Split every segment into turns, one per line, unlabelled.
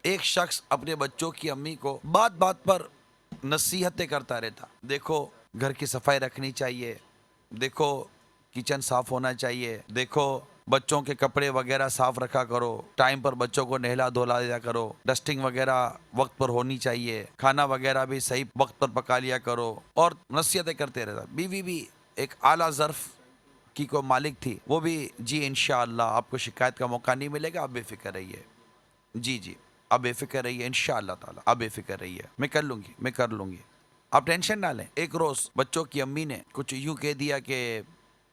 ایک شخص اپنے بچوں کی امی کو بات بات پر نصیحتیں کرتا رہتا، دیکھو گھر کی صفائی رکھنی چاہیے، دیکھو کچن صاف ہونا چاہیے، دیکھو بچوں کے کپڑے وغیرہ صاف رکھا کرو، ٹائم پر بچوں کو نہلا دھلا دیا کرو، ڈسٹنگ وغیرہ وقت پر ہونی چاہیے، کھانا وغیرہ بھی صحیح وقت پر پکا لیا کرو، اور نصیحتیں کرتے رہتا۔ بیوی بھی ایک اعلیٰ ظرف کی کوئی مالک تھی، وہ بھی جی انشاءاللہ آپ کو شکایت کا موقع نہیں ملے گا، آپ بے فکر رہیے، جی جی آپ بے فکر رہیے انشاءاللہ تعالی، آپ بے فکر رہیے، میں کر لوں گی، میں کر لوں گی، آپ ٹینشن نہ لیں۔ ایک روز بچوں کی امی نے کچھ یوں کہہ دیا کہ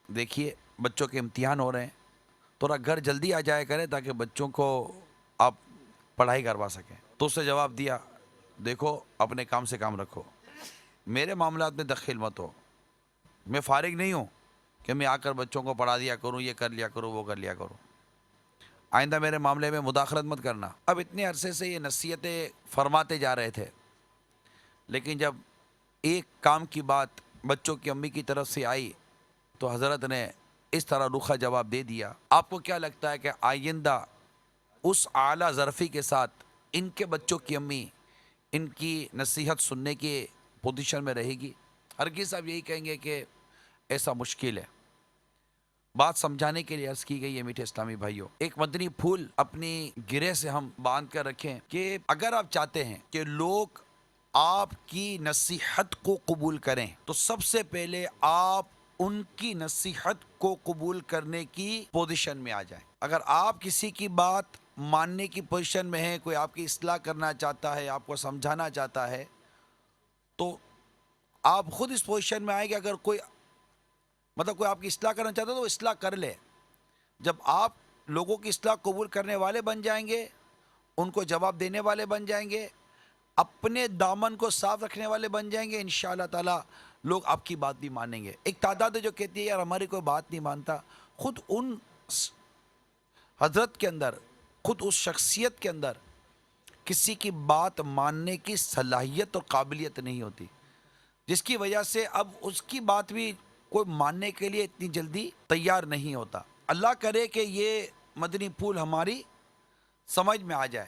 دیکھیے بچوں کے امتحان ہو رہے ہیں، تھوڑا گھر جلدی آ جایا کرے تاکہ بچوں کو آپ پڑھائی کروا سکیں۔ تو اس نے جواب دیا، دیکھو اپنے کام سے کام رکھو، میرے معاملات میں دخل مت ہو، میں فارغ نہیں ہوں کہ میں آ کر بچوں کو پڑھا دیا کروں، یہ کر لیا کروں، وہ کر لیا کروں، آئندہ میرے معاملے میں مداخلت مت کرنا۔ اب اتنے عرصے سے یہ نصیحتیں فرماتے جا رہے تھے، لیکن جب ایک کام کی بات بچوں کی امی کی طرف سے آئی تو حضرت نے اس طرح روکھا جواب دے دیا۔ آپ کو کیا لگتا ہے کہ آئندہ اس اعلیٰ ظرفی کے ساتھ ان کے بچوں کی امی ان کی نصیحت سننے کی پوزیشن میں رہے گی؟ ہرگز آپ یہی کہیں گے کہ ایسا مشکل ہے۔ بات سمجھانے کے لیے عرض کی گئی ہے میٹھے اسلامی بھائیوں، ایک مدنی پھول اپنی گرہ سے ہم باندھ کر رکھیں کہ اگر آپ چاہتے ہیں کہ لوگ آپ کی نصیحت کو قبول کریں تو سب سے پہلے آپ ان کی نصیحت کو قبول کرنے کی پوزیشن میں آ جائیں۔ اگر آپ کسی کی بات ماننے کی پوزیشن میں ہیں، کوئی آپ کی اصلاح کرنا چاہتا ہے، آپ کو سمجھانا چاہتا ہے، تو آپ خود اس پوزیشن میں آئیں کہ اگر کوئی کوئی آپ کی اصلاح کرنا چاہتا ہے تو وہ اصلاح کر لے۔ جب آپ لوگوں کی اصلاح قبول کرنے والے بن جائیں گے، ان کو جواب دینے والے بن جائیں گے، اپنے دامن کو صاف رکھنے والے بن جائیں گے، انشاءاللہ تعالی لوگ آپ کی بات بھی مانیں گے۔ ایک تعداد ہے جو کہتی ہے یار ہماری کوئی بات نہیں مانتا، خود ان حضرت کے اندر، خود اس شخصیت کے اندر کسی کی بات ماننے کی صلاحیت اور قابلیت نہیں ہوتی، جس کی وجہ سے اب اس کی بات بھی کوئی ماننے کے لیے اتنی جلدی تیار نہیں ہوتا۔ اللہ کرے کہ یہ مدنی پھول ہماری سمجھ میں آ جائے۔